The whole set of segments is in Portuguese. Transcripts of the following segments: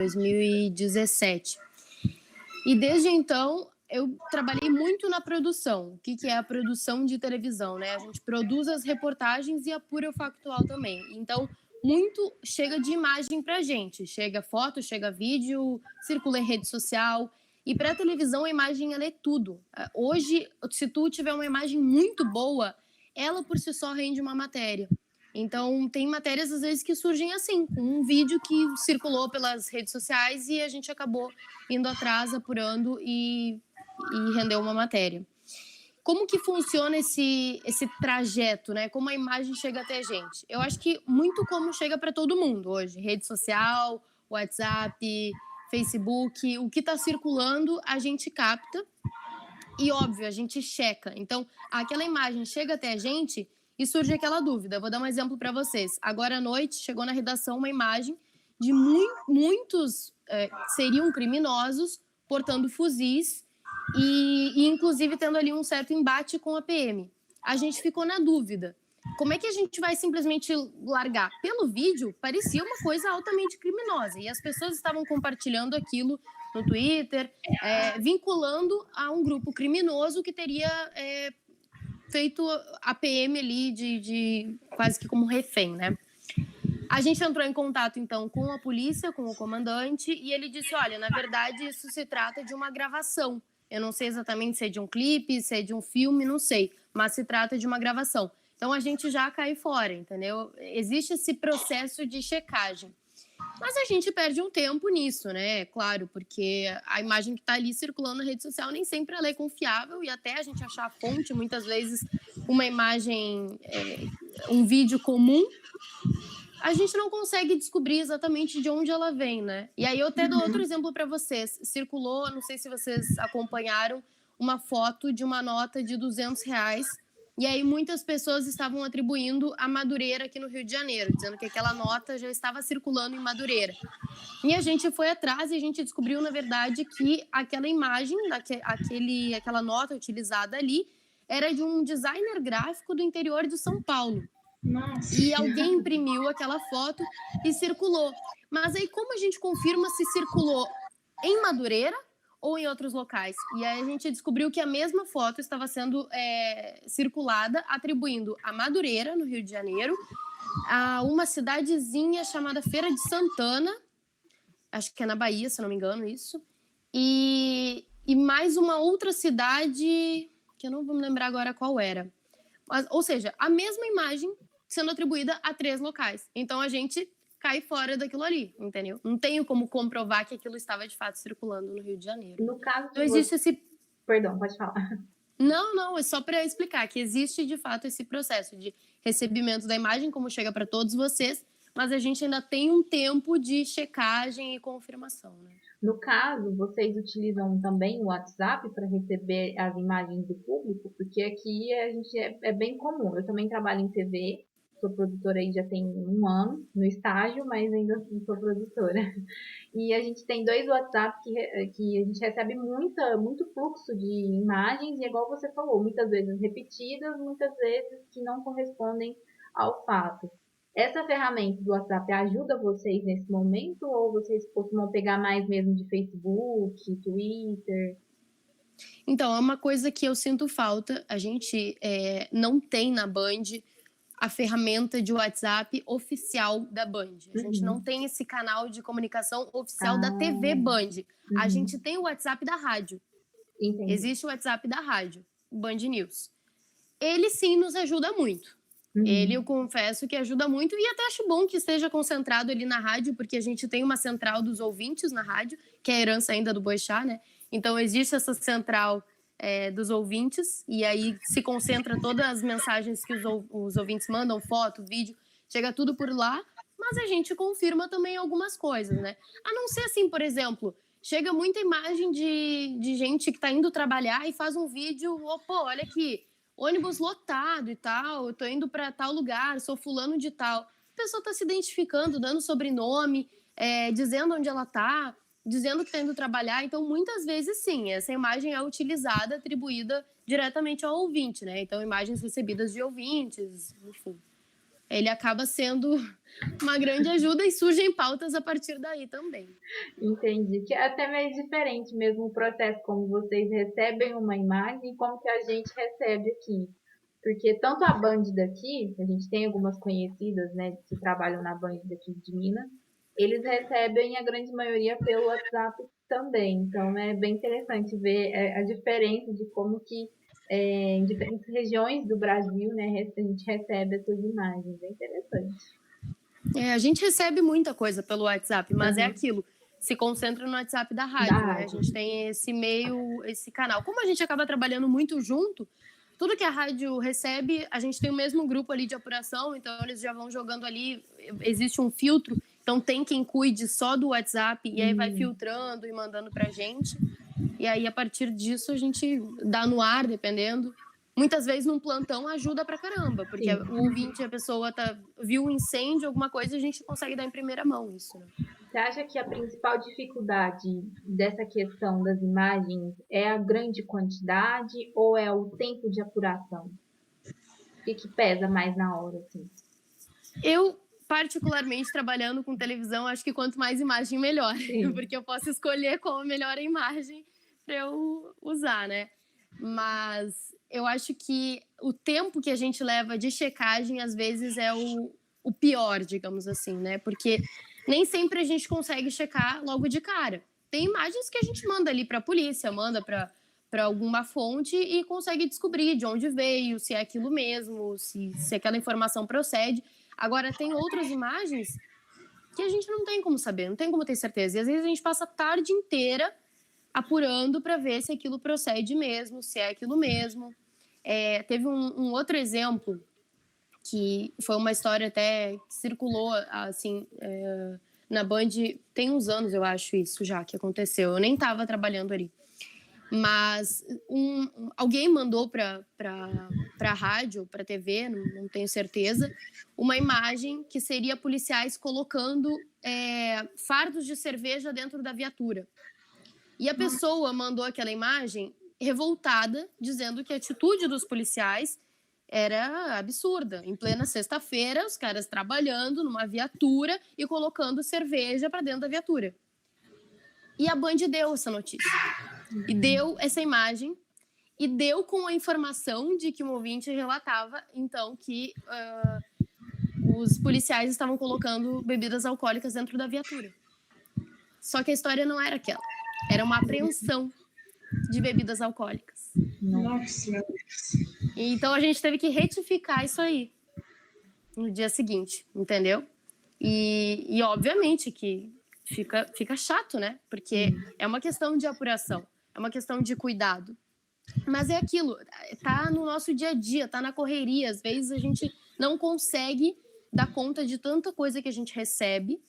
2017. E desde então, eu trabalhei muito na produção. O que é a produção de televisão, né? A gente produz as reportagens e apura o factual também. Então, muito chega de imagem pra gente. Chega foto, chega vídeo, circula em rede social. E para a televisão, a imagem, ela é tudo. Hoje, se tu tiver uma imagem muito boa, ela por si só rende uma matéria. Então, tem matérias, às vezes, que surgem assim, com um vídeo que circulou pelas redes sociais e a gente acabou indo atrás, apurando e rendeu uma matéria. Como que funciona esse trajeto, né? Como a imagem chega até a gente? Eu acho que muito como chega para todo mundo hoje. Rede social, WhatsApp, Facebook, o que está circulando, a gente capta. E, óbvio, a gente checa. Então, aquela imagem chega até a gente e surge aquela dúvida. Eu vou dar um exemplo para vocês. Agora à noite, chegou na redação uma imagem de muitos seriam criminosos portando fuzis e, inclusive, tendo ali um certo embate com a PM. A gente ficou na dúvida. Como é que a gente vai simplesmente largar? Pelo vídeo, parecia uma coisa altamente criminosa. E as pessoas estavam compartilhando aquilo no Twitter, vinculando a um grupo criminoso que teria feito a PM ali de quase que como refém, né? A gente entrou em contato, então, com a polícia, com o comandante, e ele disse, olha, na verdade, isso se trata de uma gravação. Eu não sei exatamente se é de um clipe, se é de um filme, não sei, mas se trata de uma gravação. Então, a gente já cai fora, entendeu? Existe esse processo de checagem. Mas a gente perde um tempo nisso, né? Claro, porque a imagem que está ali circulando na rede social nem sempre ela é confiável e até a gente achar a fonte, muitas vezes uma imagem, um vídeo comum, a gente não consegue descobrir exatamente de onde ela vem, né? E aí eu até dou outro exemplo para vocês. Circulou, não sei se vocês acompanharam, uma foto de uma nota de R$200. E aí muitas pessoas estavam atribuindo a Madureira aqui no Rio de Janeiro, dizendo que aquela nota já estava circulando em Madureira. E a gente foi atrás e a gente descobriu, na verdade, que aquela imagem, aquela nota utilizada ali, era de um designer gráfico do interior de São Paulo. Nossa. E alguém imprimiu aquela foto e circulou. Mas aí como a gente confirma se circulou em Madureira ou em outros locais? E aí a gente descobriu que a mesma foto estava sendo circulada, atribuindo a Madureira, no Rio de Janeiro, a uma cidadezinha chamada Feira de Santana, acho que é na Bahia, se não me engano, isso, e mais uma outra cidade, que eu não vou me lembrar agora qual era. Mas, ou seja, a mesma imagem sendo atribuída a 3 locais. Então a gente cai fora daquilo ali, entendeu? Não tenho como comprovar que aquilo estava de fato circulando no Rio de Janeiro. No caso então existe esse... Perdão, pode falar. Não, é só para explicar que existe de fato esse processo de recebimento da imagem, como chega para todos vocês, mas a gente ainda tem um tempo de checagem e confirmação, né? No caso, vocês utilizam também o WhatsApp para receber as imagens do público? Porque aqui a gente é bem comum. Eu também trabalho em TV, sou produtora aí já tem 1 ano no estágio, mas ainda não sou produtora. E a gente tem 2 WhatsApp que a gente recebe muito fluxo de imagens, e igual você falou, muitas vezes repetidas, muitas vezes que não correspondem ao fato. Essa ferramenta do WhatsApp ajuda vocês nesse momento ou vocês costumam pegar mais mesmo de Facebook, Twitter? Então, é uma coisa que eu sinto falta. A gente não tem na Band a ferramenta de WhatsApp oficial da Band. A gente não tem esse canal de comunicação oficial da TV Band. A gente tem o WhatsApp da rádio. Entendi. Existe o WhatsApp da rádio, Band News. Ele sim nos ajuda muito. Ele, eu confesso que ajuda muito e até acho bom que esteja concentrado ali na rádio, porque a gente tem uma central dos ouvintes na rádio, que é a herança ainda do Boechat, né? Então existe essa central dos ouvintes e aí se concentra todas as mensagens que os ouvintes mandam, foto, vídeo, chega tudo por lá, mas a gente confirma também algumas coisas, né? A não ser assim, por exemplo, chega muita imagem de gente que tá indo trabalhar e faz um vídeo, pô, olha aqui, ônibus lotado e tal, eu tô indo para tal lugar, sou fulano de tal. A pessoa tá se identificando, dando sobrenome, dizendo onde ela tá, dizendo que tá indo trabalhar. Então, muitas vezes, sim, essa imagem é utilizada, atribuída diretamente ao ouvinte, né? Então, imagens recebidas de ouvintes, enfim. ele acaba sendo uma grande ajuda e surgem pautas a partir daí também. Entendi. Que é até meio diferente mesmo o processo, como vocês recebem uma imagem e como que a gente recebe aqui. Porque tanto a Band daqui, a gente tem algumas conhecidas, né, que trabalham na Band daqui de Minas, eles recebem a grande maioria pelo WhatsApp também. Então é bem interessante ver a diferença de como que em diferentes regiões do Brasil, né, a gente recebe essas imagens. É interessante. A gente recebe muita coisa pelo WhatsApp, mas é Uhum. aquilo. Se concentra no WhatsApp da Da rádio, né? A rádio. gente tem esse meio, esse canal. Como a gente acaba trabalhando muito junto, tudo que a rádio recebe, a gente tem o mesmo grupo ali de apuração, então eles já vão jogando ali, existe um filtro, então tem quem cuide só do WhatsApp, e aí vai filtrando e mandando pra gente. E aí, a partir disso, a gente dá no ar, dependendo. Muitas vezes, num plantão, ajuda pra caramba, porque Sim. o ouvinte, a pessoa viu um incêndio, alguma coisa, a gente consegue dar em primeira mão isso, né? Você acha que a principal dificuldade dessa questão das imagens é a grande quantidade ou é o tempo de apuração? O que pesa mais na hora, assim? Eu, particularmente, trabalhando com televisão, acho que quanto mais imagem, melhor. Sim. Porque eu posso escolher qual a melhor imagem para eu usar, né? Mas eu acho que o tempo que a gente leva de checagem, às vezes, é o pior, digamos assim, né? Porque nem sempre a gente consegue checar logo de cara. Tem imagens que a gente manda ali para a polícia, manda para alguma fonte e consegue descobrir de onde veio, se é aquilo mesmo, se aquela informação procede. Agora, tem outras imagens que a gente não tem como saber, não tem como ter certeza. E às vezes a gente passa a tarde inteira apurando para ver se aquilo procede mesmo, se é aquilo mesmo. Teve um outro exemplo que foi uma história até que circulou assim na Band, tem uns anos, eu acho, isso já que aconteceu. Eu nem estava trabalhando ali. Mas alguém mandou para a rádio, para a TV, não tenho certeza, uma imagem que seria policiais colocando fardos de cerveja dentro da viatura. E a pessoa mandou aquela imagem revoltada, dizendo que a atitude dos policiais era absurda. Em plena sexta-feira, os caras trabalhando numa viatura e colocando cerveja para dentro da viatura. E a Band deu essa notícia. E deu essa imagem, e deu com a informação de que um ouvinte relatava, então, que os policiais estavam colocando bebidas alcoólicas dentro da viatura. Só que a história não era aquela. Era uma apreensão de bebidas alcoólicas. Nossa. Então, a gente teve que retificar isso aí no dia seguinte, entendeu? E obviamente que fica chato, né? Porque é uma questão de apuração, é uma questão de cuidado. Mas é aquilo, tá no nosso dia a dia, tá na correria. Às vezes a gente não consegue dar conta de tanta coisa que a gente recebe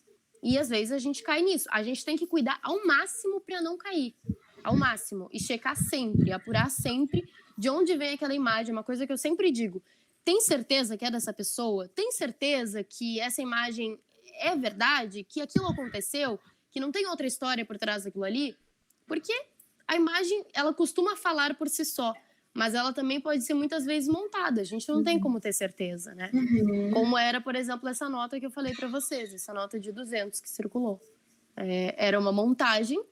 e às vezes a gente cai nisso. A gente tem que cuidar ao máximo para não cair, ao máximo. E checar sempre, apurar sempre de onde vem aquela imagem. Uma coisa que eu sempre digo, tem certeza que é dessa pessoa? Tem certeza que essa imagem é verdade? Que aquilo aconteceu? Que não tem outra história por trás daquilo ali? Porque a imagem, ela costuma falar por si só, mas ela também pode ser muitas vezes montada. A gente não tem como ter certeza, né? Como era, por exemplo, essa nota que eu falei para vocês, essa nota de 200 que circulou. Era uma montagem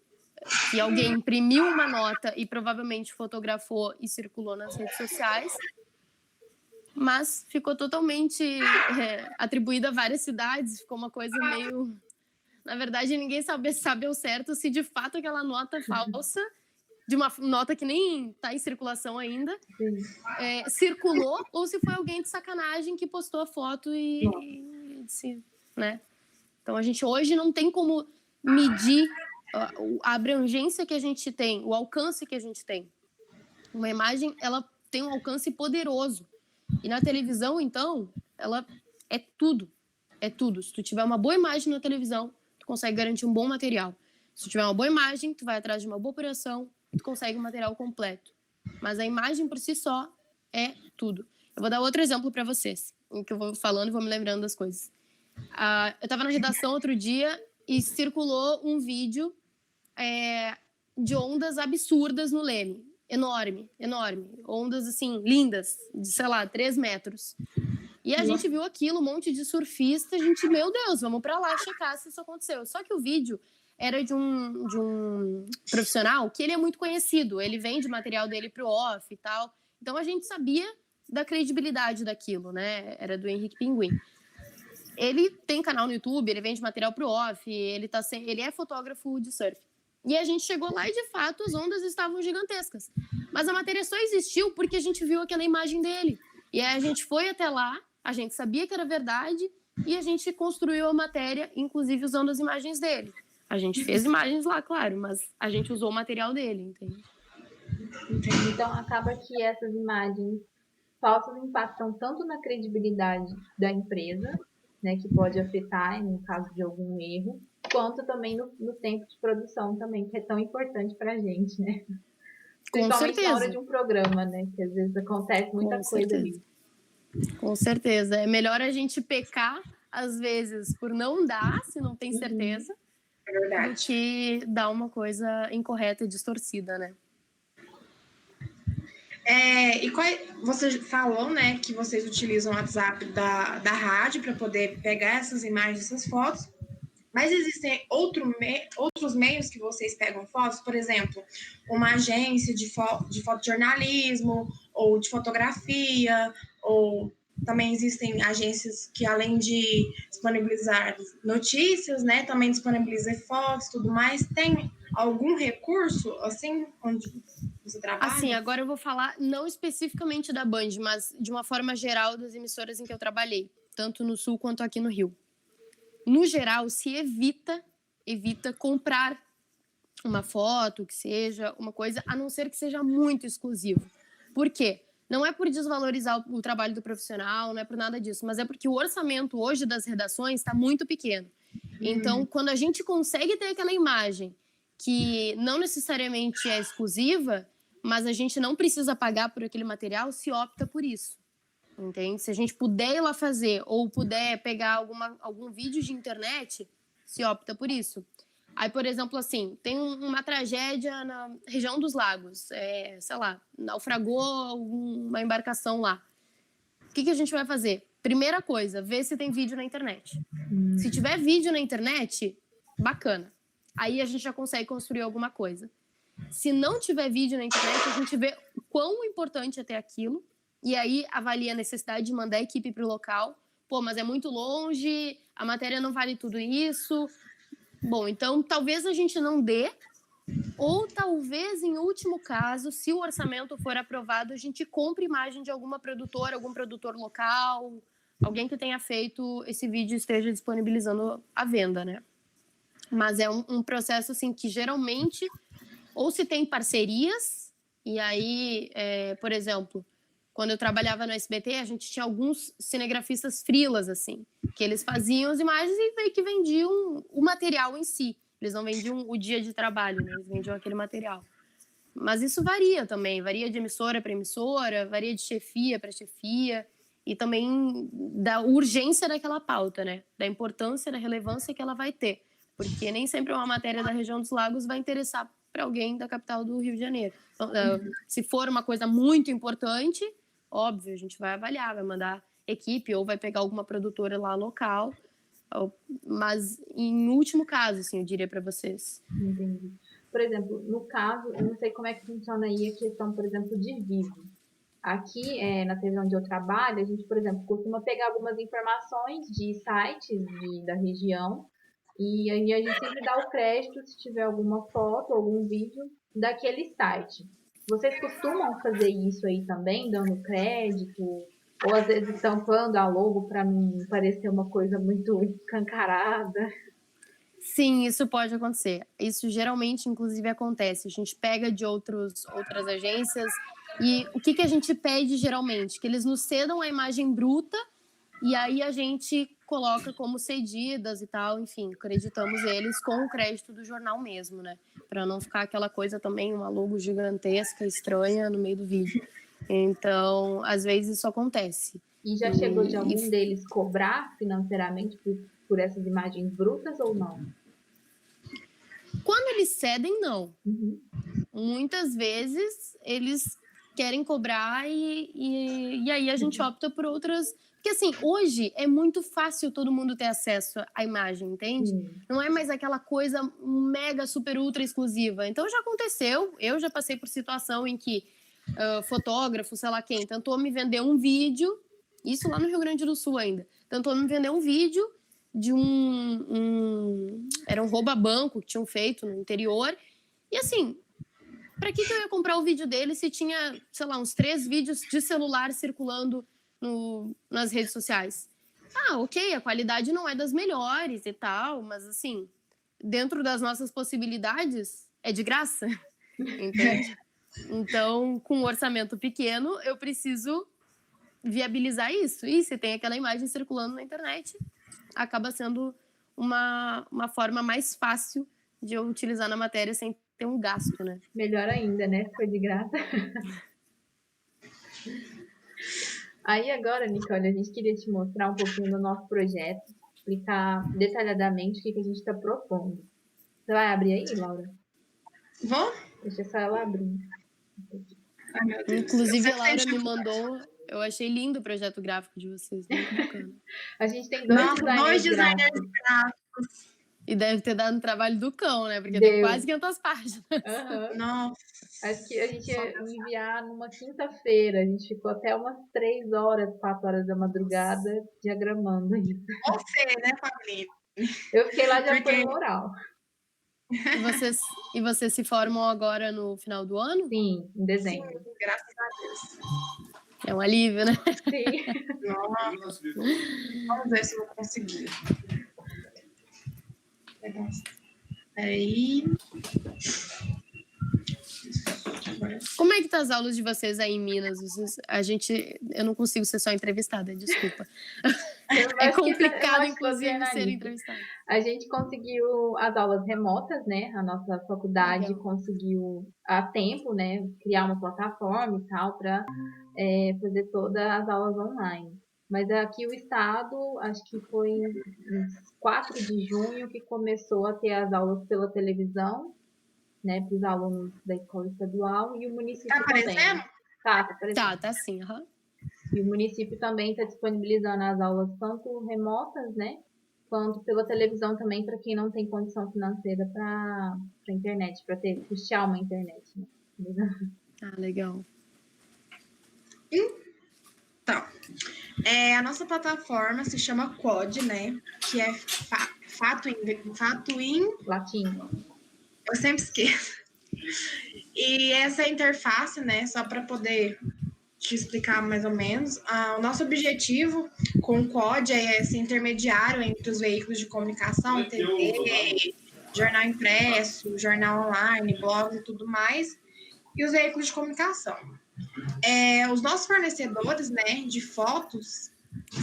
que alguém imprimiu uma nota e provavelmente fotografou e circulou nas redes sociais, mas ficou totalmente atribuída a várias cidades, ficou uma coisa meio... Na verdade, ninguém sabe ao certo se de fato aquela nota falsa, de uma nota que nem está em circulação ainda, circulou, ou se foi alguém de sacanagem que postou a foto e disse, né? Então, a gente hoje não tem como medir a abrangência que a gente tem, o alcance que a gente tem. Uma imagem, ela tem um alcance poderoso. E na televisão, então, ela é tudo. É tudo. Se tu tiver uma boa imagem na televisão, tu consegue garantir um bom material. Se tu tiver uma boa imagem, tu vai atrás de uma boa operação e tu consegue um material completo. Mas a imagem por si só é tudo. Eu vou dar outro exemplo para vocês, em que eu vou falando e vou me lembrando das coisas. Eu estava na redação outro dia e circulou um vídeo de ondas absurdas no Leme. Enorme, enorme. Ondas, assim, lindas, de, sei lá, 3 metros. E a gente viu aquilo, um monte de surfista, a gente, meu Deus, vamos para lá checar se isso aconteceu. Só que o vídeo era de um profissional que ele é muito conhecido, ele vende material dele pro off e tal. Então a gente sabia da credibilidade daquilo, né? Era do Henrique Pinguim. Ele tem canal no YouTube, ele vende material pro off, ele é fotógrafo de surf. E a gente chegou lá e, de fato, as ondas estavam gigantescas. Mas a matéria só existiu porque a gente viu aquela imagem dele. E aí a gente foi até lá, a gente sabia que era verdade e a gente construiu a matéria, inclusive usando as imagens dele. A gente fez imagens lá, claro, mas a gente usou o material dele, entende? Então, acaba que essas imagens falsas impactam tanto na credibilidade da empresa, né, que pode afetar no caso de algum erro, quanto também no tempo de produção também, que é tão importante para a gente, né? Principalmente na hora de um programa, né, que às vezes acontece muita coisa ali. Com certeza. É melhor a gente pecar, às vezes, por não dar, se não tem certeza, do que dar uma coisa incorreta e distorcida, né? Você falou, né, que vocês utilizam o WhatsApp da rádio para poder pegar essas imagens, essas fotos, mas existem outros meios que vocês pegam fotos, por exemplo, uma agência de fotojornalismo ou de fotografia, ou também existem agências que, além de disponibilizar notícias, né, também disponibilizam fotos, tudo mais. Tem algum recurso, assim, onde você trabalha? Assim, agora eu vou falar não especificamente da Band, mas de uma forma geral das emissoras em que eu trabalhei, tanto no Sul quanto aqui no Rio. No geral, se evita comprar uma foto, que seja uma coisa, a não ser que seja muito exclusivo. Por quê? Não é por desvalorizar o trabalho do profissional, não é por nada disso, mas é porque o orçamento hoje das redações está muito pequeno. Então, quando a gente consegue ter aquela imagem que não necessariamente é exclusiva, mas a gente não precisa pagar por aquele material, se opta por isso. Entende? Se a gente puder ir lá fazer ou puder pegar algum vídeo de internet, se opta por isso. Aí, por exemplo, assim, tem uma tragédia na região dos lagos, sei lá, naufragou uma embarcação lá. O que a gente vai fazer? Primeira coisa, ver se tem vídeo na internet. Se tiver vídeo na internet, bacana. Aí a gente já consegue construir alguma coisa. Se não tiver vídeo na internet, a gente vê quão importante é ter aquilo. E aí avalia a necessidade de mandar a equipe para o local. Pô, mas é muito longe, a matéria não vale tudo isso. Bom, então talvez a gente não dê, ou talvez, em último caso, se o orçamento for aprovado, a gente compre imagem de alguma produtora, algum produtor local, alguém que tenha feito esse vídeo e esteja disponibilizando a venda, né? Mas é um processo, assim, que geralmente, ou se tem parcerias, e aí, por exemplo, quando eu trabalhava no SBT, a gente tinha alguns cinegrafistas freelas, assim, que eles faziam as imagens e meio que vendiam o material em si. Eles não vendiam o dia de trabalho, né? Eles vendiam aquele material. Mas isso varia também, varia de emissora para emissora, varia de chefia para chefia, e também da urgência daquela pauta, né? Da importância, da relevância que ela vai ter. Porque nem sempre uma matéria da região dos lagos vai interessar para alguém da capital do Rio de Janeiro. Então, se for uma coisa muito importante, óbvio, a gente vai avaliar, vai mandar equipe ou vai pegar alguma produtora lá local. Mas, em último caso, assim, eu diria para vocês. Entendi. Por exemplo, no caso, eu não sei como é que funciona aí a questão, por exemplo, de vídeo. Aqui, na TV onde eu trabalho, a gente, por exemplo, costuma pegar algumas informações de sites da região e aí a gente sempre dá o crédito se tiver alguma foto, algum vídeo daquele site. Vocês costumam fazer isso aí também, dando crédito? Ou às vezes estampando a logo para não parecer uma coisa muito escancarada? Sim, isso pode acontecer. Isso geralmente, inclusive, acontece. A gente pega de outras agências e o que a gente pede geralmente? Que eles nos cedam a imagem bruta e aí a gente coloca como cedidas e tal, enfim, acreditamos eles com o crédito do jornal mesmo, né? Para não ficar aquela coisa também, uma logo gigantesca, estranha no meio do vídeo. Então, às vezes isso acontece. E já chegou de algum deles cobrar financeiramente por essas imagens brutas ou não? Quando eles cedem, não. Muitas vezes eles querem cobrar e aí a gente opta por outras Porque, assim, hoje é muito fácil todo mundo ter acesso à imagem, entende? Não é mais aquela coisa mega, super, ultra exclusiva. Então, já aconteceu. Eu já passei por situação em que fotógrafo, sei lá quem, tentou me vender um vídeo, isso lá no Rio Grande do Sul ainda, tentou me vender um vídeo de era um rouba-banco que tinham feito no interior. E, assim, pra que eu ia comprar o vídeo dele se tinha, sei lá, uns 3 vídeos de celular circulando nas redes sociais? Ok, a qualidade não é das melhores e tal, mas assim, dentro das nossas possibilidades, é de graça, entende? Então, com um orçamento pequeno, eu preciso viabilizar isso. E se tem aquela imagem circulando na internet, acaba sendo uma forma mais fácil de eu utilizar na matéria sem ter um gasto, né? Melhor ainda, né? Se for de graça. Aí agora, Nicole, a gente queria te mostrar um pouquinho do nosso projeto, explicar detalhadamente o que a gente está propondo. Você vai abrir aí, Laura? Vou? Deixa só ela abrir. Ai, meu Deus. Inclusive, a Laura me mandou. Eu achei lindo o projeto gráfico de vocês, muito bacana. A gente tem dois designers gráficos. E deve ter dado um trabalho do cão, né? Porque Deu. tem quase 500 páginas. Nossa. Acho que a gente ia enviar numa quinta-feira. A gente ficou até umas 3 horas, 4 horas da madrugada diagramando isso. Você, né, Fabrício? Eu fiquei lá de apoio moral. E vocês se formam agora no final do ano? Sim, em dezembro. Sim, graças a Deus. É um alívio, né? Sim. Nossa. Vamos ver se eu vou conseguir. Aí. Como é que tá as aulas de vocês aí em Minas? Eu não consigo ser só entrevistada, desculpa. É complicado, inclusive, ser entrevistada. A gente conseguiu as aulas remotas, né? A nossa faculdade Legal. conseguiu a tempo, né? Criar uma plataforma e tal para fazer todas as aulas online. Mas aqui o estado, acho que foi em 4 de junho que começou a ter as aulas pela televisão, né, para os alunos da escola estadual, e o município também. Tá aparecendo? Tá sim, aham. E o município também está disponibilizando as aulas tanto remotas, né, quanto pela televisão também para quem não tem condição financeira para internet, para custear uma internet, né? Legal. Então, a nossa plataforma se chama Quod, né, que é fato em latim. Eu sempre esqueço. E essa interface, né, só para poder te explicar mais ou menos, o nosso objetivo com o Quod é ser intermediário entre os veículos de comunicação, TV, jornal impresso, jornal online, blogs e tudo mais, e os veículos de comunicação. Os nossos fornecedores, né, de fotos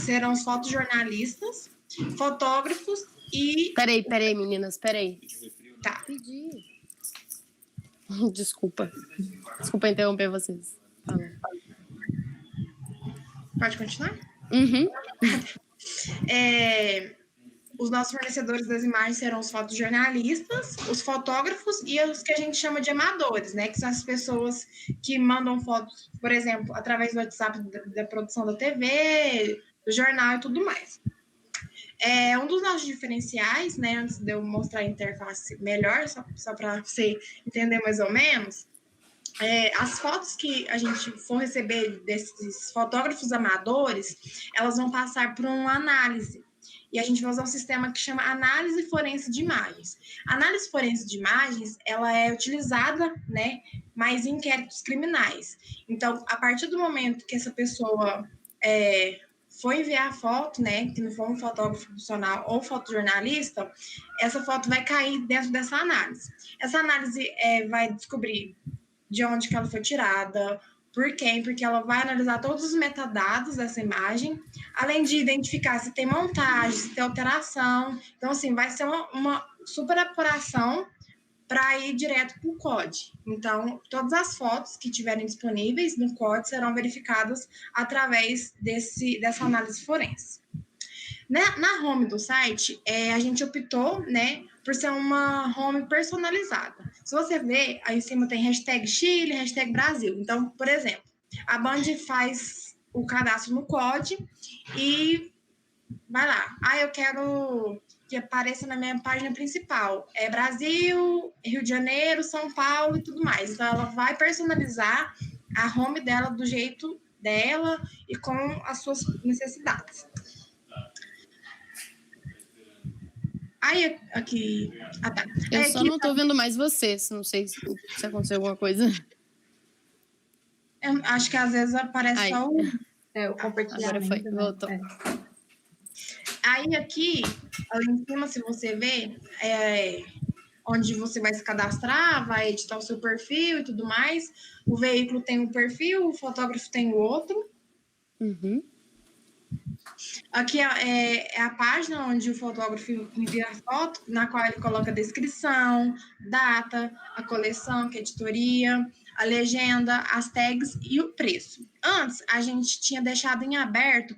serão os fotojornalistas, fotógrafos e... Peraí, meninas, peraí. Tá. Desculpa interromper vocês. Pode continuar? Uhum. Os nossos fornecedores das imagens serão os fotojornalistas, os fotógrafos e os que a gente chama de amadores, né? Que são as pessoas que mandam fotos, por exemplo, através do WhatsApp da produção da TV, do jornal e tudo mais. Um dos nossos diferenciais, né? Antes de eu mostrar a interface melhor, só para você entender mais ou menos, as fotos que a gente for receber desses fotógrafos amadores, elas vão passar por uma análise. E a gente vai usar um sistema que chama análise forense de imagens. A análise forense de imagens, ela é utilizada, né, mais em inquéritos criminais. Então, a partir do momento que essa pessoa for enviar a foto, né, que não for um fotógrafo profissional ou fotojornalista, essa foto vai cair dentro dessa análise. Essa análise vai descobrir de onde que ela foi tirada, por quem, porque ela vai analisar todos os metadados dessa imagem, além de identificar se tem montagem, se tem alteração. Então, assim, vai ser uma super apuração para ir direto para o COD. Então, todas as fotos que tiverem disponíveis no COD serão verificadas através dessa análise forense. Na home do site, a gente optou, né, por ser uma home personalizada. Se você ver, aí em cima tem hashtag Chile, hashtag Brasil. Então, por exemplo, a Band faz o cadastro no COD e vai lá. Eu quero que apareça na minha página principal. É Brasil, Rio de Janeiro, São Paulo e tudo mais. Então, ela vai personalizar a home dela do jeito dela e com as suas necessidades. Aí, aqui... tá. Eu só não tô vendo mais você. Não sei se aconteceu alguma coisa. Eu acho que às vezes aparece só o... o compartilhamento. Agora foi, voltou. Aí aqui, ali em cima, se você ver, onde você vai se cadastrar, vai editar o seu perfil e tudo mais. O veículo tem um perfil, o fotógrafo tem o outro. Uhum. Aqui é a página onde o fotógrafo envia a foto, na qual ele coloca a descrição, data, a coleção, que é a editoria, a legenda, as tags e o preço. Antes, a gente tinha deixado em aberto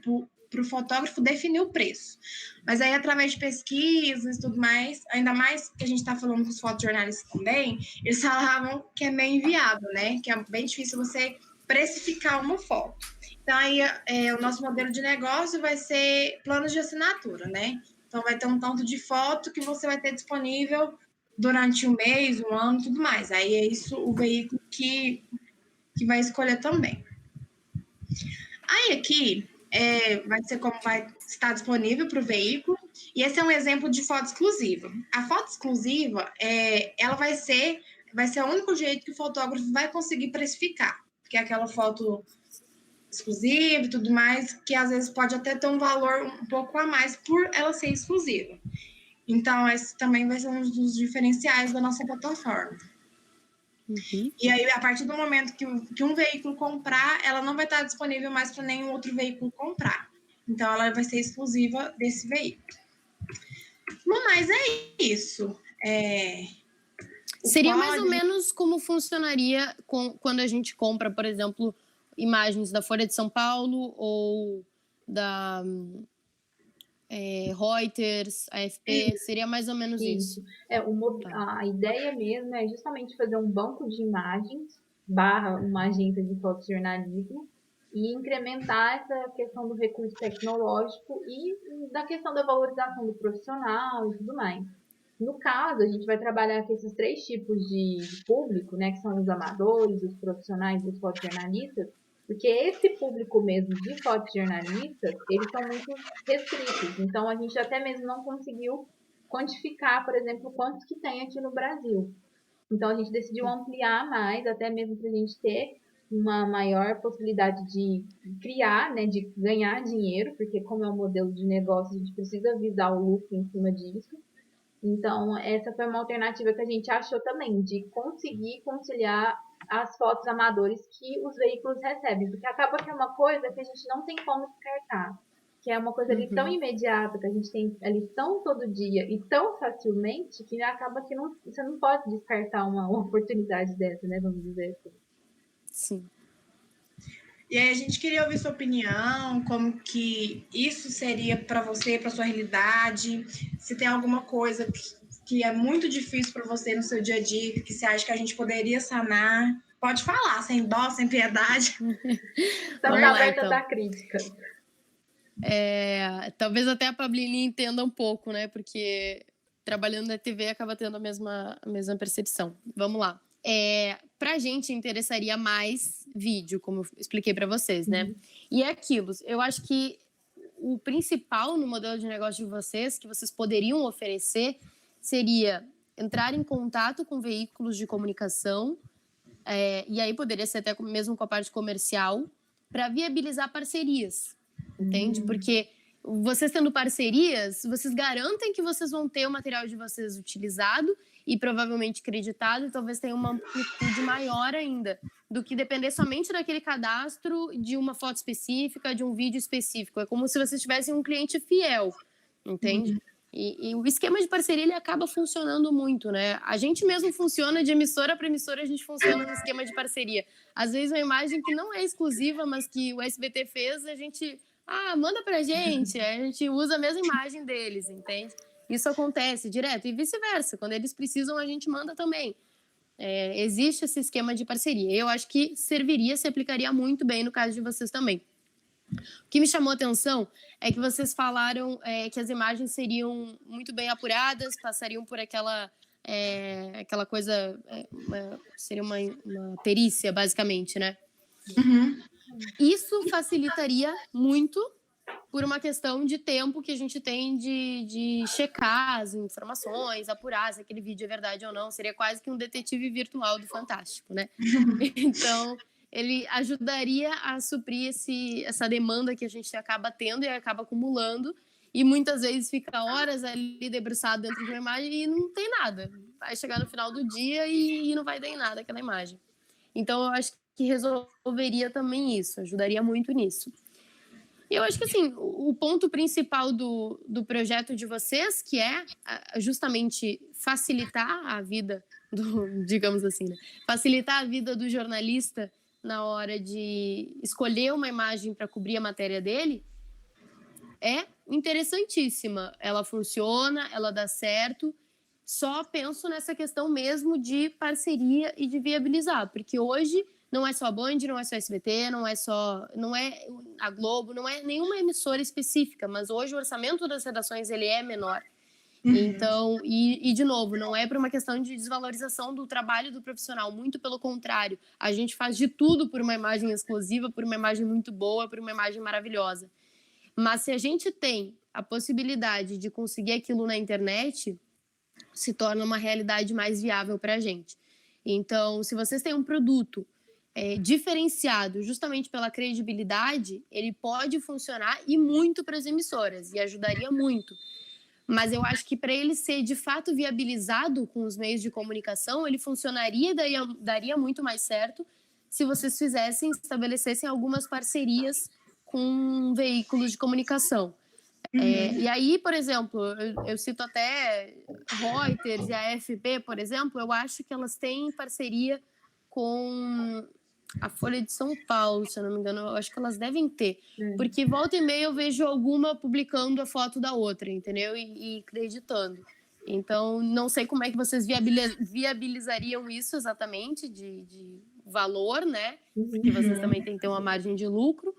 para o fotógrafo definir o preço. Mas aí, através de pesquisas e tudo mais, ainda mais que a gente está falando com os fotojornalistas também, eles falavam que é meio inviável, né? Que é bem difícil você precificar uma foto. Então, aí, o nosso modelo de negócio vai ser planos de assinatura, né? Então, vai ter um tanto de foto que você vai ter disponível durante um mês, um ano e tudo mais. Aí, é isso o veículo que vai escolher também. Aí, aqui, vai ser como vai estar disponível para o veículo. E esse é um exemplo de foto exclusiva. A foto exclusiva, ela vai ser o único jeito que o fotógrafo vai conseguir precificar. Porque é aquela foto exclusiva e tudo mais, que às vezes pode até ter um valor um pouco a mais por ela ser exclusiva. Então, esse também vai ser um dos diferenciais da nossa plataforma. Uhum. E aí, a partir do momento que um veículo comprar, ela não vai estar disponível mais para nenhum outro veículo comprar. Então, ela vai ser exclusiva desse veículo. Mas é isso. Seria mais ou menos como funcionaria quando a gente compra, por exemplo, imagens da Folha de São Paulo ou da Reuters, AFP, seria mais ou menos isso. A ideia mesmo é justamente fazer um banco de imagens / uma agência de fotojornalismo e incrementar essa questão do recurso tecnológico e da questão da valorização do profissional e tudo mais. No caso, a gente vai trabalhar com esses 3 tipos de público, né, que são os amadores, os profissionais e os fotojornalistas, porque esse público mesmo de fotojornalistas, eles são muito restritos. Então, a gente até mesmo não conseguiu quantificar, por exemplo, quantos que tem aqui no Brasil. Então, a gente decidiu ampliar mais, até mesmo para a gente ter uma maior possibilidade de criar, né, de ganhar dinheiro, porque como é um modelo de negócio, a gente precisa visar o lucro em cima disso. Então, essa foi uma alternativa que a gente achou também, de conseguir conciliar as fotos amadores que os veículos recebem, porque acaba que é uma coisa que a gente não tem como descartar, que é uma coisa ali tão imediata, que a gente tem ali tão todo dia e tão facilmente, que acaba que você não pode descartar uma oportunidade dessa, né, vamos dizer assim. Sim. E aí a gente queria ouvir sua opinião, como que isso seria para você, para sua realidade, se tem alguma coisa que é muito difícil para você no seu dia a dia, que você acha que a gente poderia sanar. Pode falar, sem dó, sem piedade. Estamos aberta da crítica. Talvez até a Pablini entenda um pouco, né? Porque trabalhando na TV acaba tendo a mesma percepção. Vamos lá. Pra gente interessaria mais vídeo, como eu expliquei para vocês, né? E é aquilo, eu acho que o principal no modelo de negócio de vocês, que vocês poderiam oferecer, seria entrar em contato com veículos de comunicação, e aí poderia ser até mesmo com a parte comercial, para viabilizar parcerias, entende? Porque vocês tendo parcerias, vocês garantem que vocês vão ter o material de vocês utilizado e provavelmente creditado, e talvez tenha uma amplitude maior ainda do que depender somente daquele cadastro, de uma foto específica, de um vídeo específico. É como se vocês tivessem um cliente fiel, entende? E o esquema de parceria, ele acaba funcionando muito, né? A gente mesmo funciona de emissora para emissora, a gente funciona no esquema de parceria. Às vezes uma imagem que não é exclusiva, mas que o SBT fez, a gente... manda pra gente, a gente usa a mesma imagem deles, entende? Isso acontece direto e vice-versa. Quando eles precisam, a gente manda também. Existe esse esquema de parceria. Eu acho que se aplicaria muito bem no caso de vocês também. O que me chamou a atenção é que vocês falaram que as imagens seriam muito bem apuradas, passariam por aquela coisa, seria uma perícia, basicamente, né? Uhum. Isso facilitaria muito por uma questão de tempo que a gente tem de checar as informações, apurar se aquele vídeo é verdade ou não. Seria quase que um detetive virtual do Fantástico, né? Então, ele ajudaria a suprir essa demanda que a gente acaba tendo e acaba acumulando. E muitas vezes fica horas ali debruçado dentro de uma imagem e não tem nada. Vai chegar no final do dia e não vai dar em nada aquela imagem. Então, eu acho que resolveria também isso, ajudaria muito nisso. E eu acho que, assim, o ponto principal do projeto de vocês, que é justamente facilitar a vida digamos assim, né? Facilitar a vida do jornalista na hora de escolher uma imagem para cobrir a matéria dele, é interessantíssima. Ela funciona, ela dá certo. Só penso nessa questão mesmo de parceria e de viabilizar, porque hoje não é só a Band, não é só a SBT, não é a Globo, não é nenhuma emissora específica, mas hoje o orçamento das redações ele é menor. Então, e de novo, não é por uma questão de desvalorização do trabalho do profissional, muito pelo contrário, a gente faz de tudo por uma imagem exclusiva, por uma imagem muito boa, por uma imagem maravilhosa. Mas se a gente tem a possibilidade de conseguir aquilo na internet, se torna uma realidade mais viável para a gente. Então, se vocês têm um produto diferenciado justamente pela credibilidade, ele pode funcionar e muito para as emissoras, e ajudaria muito. Mas eu acho que para ele ser de fato viabilizado com os meios de comunicação, ele funcionaria e daria muito mais certo se vocês estabelecessem algumas parcerias com veículos de comunicação. E aí, por exemplo, eu cito até Reuters e a AFP, por exemplo, eu acho que elas têm parceria com a Folha de São Paulo, se eu não me engano, eu acho que elas devem ter. Porque volta e meia eu vejo alguma publicando a foto da outra, entendeu? E acreditando. Então, não sei como é que vocês viabilizariam isso exatamente, de valor, né? Porque vocês também têm que ter uma margem de lucro.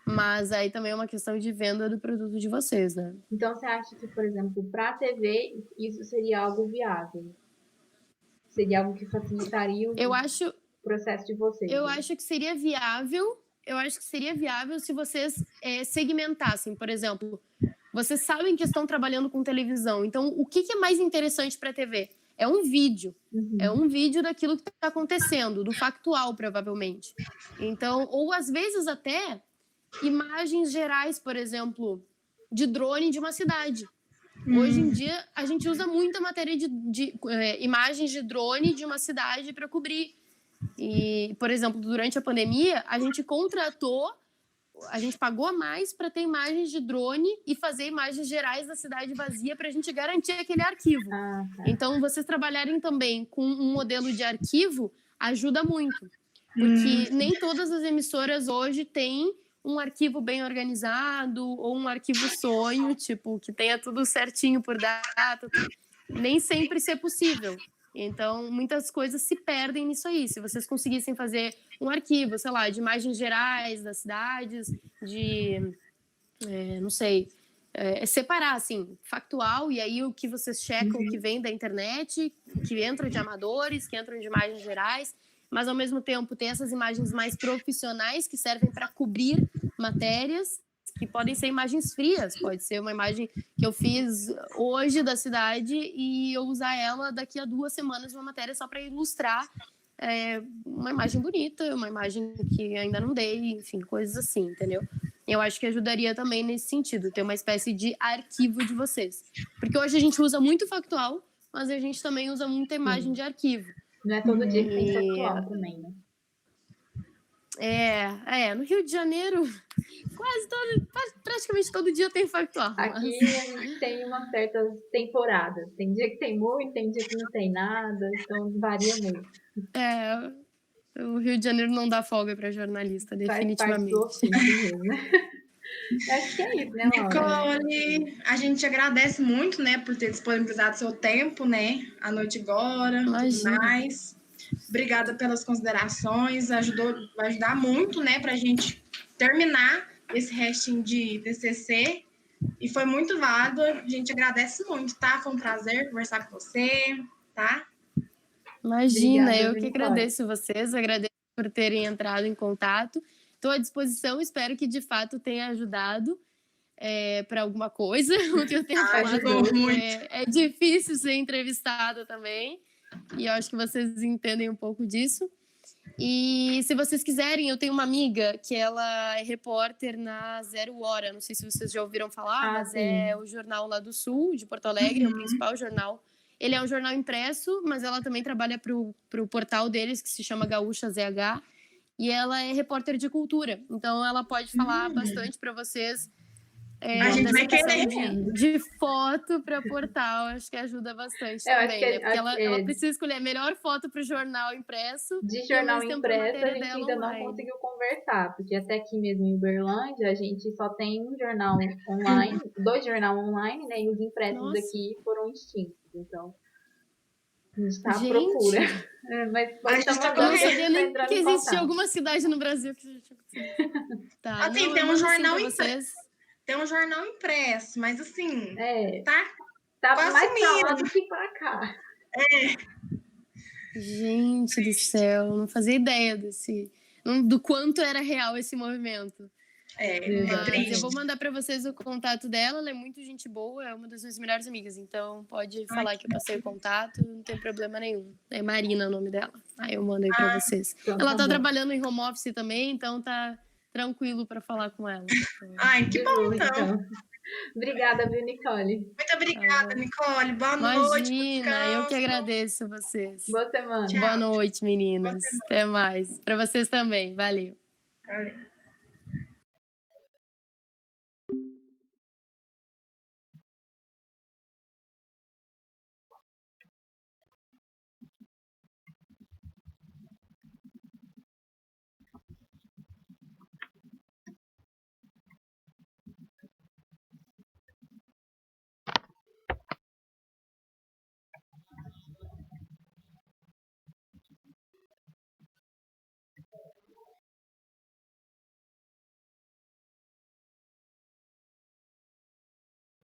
Mas aí também é uma questão de venda do produto de vocês, né? Então, você acha que, por exemplo, para a TV, isso seria algo viável? Seria algo que facilitaria o processo de vocês? Eu acho que seria viável. Eu acho que seria viável se vocês segmentassem. Por exemplo, vocês sabem que estão trabalhando com televisão. Então, o que é mais interessante para a TV? É um vídeo. É um vídeo daquilo que está acontecendo, do factual, provavelmente. Então, ou às vezes até imagens gerais, por exemplo, de drone de uma cidade. Hoje em dia, a gente usa muita matéria de imagens de drone de uma cidade para cobrir. E, por exemplo, durante a pandemia, a gente pagou mais para ter imagens de drone e fazer imagens gerais da cidade vazia para a gente garantir aquele arquivo. Então, vocês trabalharem também com um modelo de arquivo ajuda muito. Porque nem todas as emissoras hoje têm um arquivo bem organizado ou um arquivo sonho, tipo, que tenha tudo certinho por data. Nem sempre isso é possível. Então, muitas coisas se perdem nisso aí. Se vocês conseguissem fazer um arquivo, sei lá, de imagens gerais das cidades, não sei, separar, assim, factual, e aí o que vocês checam, o que vem da internet, que entra de amadores, que entram de imagens gerais, mas ao mesmo tempo tem essas imagens mais profissionais que servem para cobrir matérias que podem ser imagens frias, pode ser uma imagem que eu fiz hoje da cidade e eu usar ela daqui a 2 semanas uma matéria só para ilustrar uma imagem bonita, uma imagem que ainda não dei, enfim, coisas assim, entendeu? Eu acho que ajudaria também nesse sentido, ter uma espécie de arquivo de vocês. Porque hoje a gente usa muito factual, mas a gente também usa muita imagem de arquivo. Não é todo dia que tem factual também, né? No Rio de Janeiro, praticamente todo dia tem factual. Aqui a gente tem umas certas temporadas. Tem dia que tem muito, tem dia que não tem nada, então varia muito. O Rio de Janeiro não dá folga para jornalista, definitivamente. Faz parte do ofício, né? Acho que é isso, né, Laura? Nicole, a gente agradece muito, né, por ter disponibilizado seu tempo, né, a noite agora, tudo mais. Obrigada pelas considerações, vai ajudar muito, né, para a gente terminar esse restinho de TCC e foi muito válido. A gente agradece muito, tá? Foi um prazer conversar com você, tá? Imagina, Obrigada, eu que Nicole. agradeço vocês, agradeço por terem entrado em contato. Estou à disposição, espero que de fato tenha ajudado para alguma coisa. O que eu tenho falado Ajudou muito. é difícil ser entrevistada também, e eu acho que vocês entendem um pouco disso. E se vocês quiserem, eu tenho uma amiga que ela é repórter na Zero Hora, não sei se vocês já ouviram falar, mas sim. é o jornal lá do Sul, de Porto Alegre, é o principal jornal. Ele é um jornal impresso, mas ela também trabalha para o portal deles, que se chama Gaúcha ZH, e ela é repórter de cultura, então ela pode falar bastante para vocês A gente vai querer. de foto para portal, acho que ajuda bastante também, né? Porque ela precisa escolher a melhor foto para o jornal impresso. De jornal impresso, a gente ainda online. não conseguiu conversar, porque até aqui mesmo em Uberlândia, a gente só tem um jornal online, 2 jornais online, né? E os impressos aqui foram extintos, então a gente tá à procura. Mas a gente tá eu não sabia nem que existia alguma cidade no Brasil que a gente... Tá, assim, tem um jornal impresso. Tem um jornal impresso, mas assim, tá mais pra lá do que pra cá. Gente do céu, não fazia ideia do quanto era real esse movimento. Mas eu vou mandar para vocês o contato dela, ela é muito gente boa, é uma das minhas melhores amigas, então pode falar que eu passei o contato, não tem problema nenhum. É Marina o nome dela, aí eu mando aí para vocês. Então, ela tá trabalhando em home office também, então tá tranquilo para falar com ela. Ai, que bom, então. Obrigada, viu, Nicole? Muito obrigada, Nicole. Boa noite. Imagina, eu que agradeço vocês. Boa semana. Boa noite, meninas. Até mais. Para vocês também. Valeu. Valeu.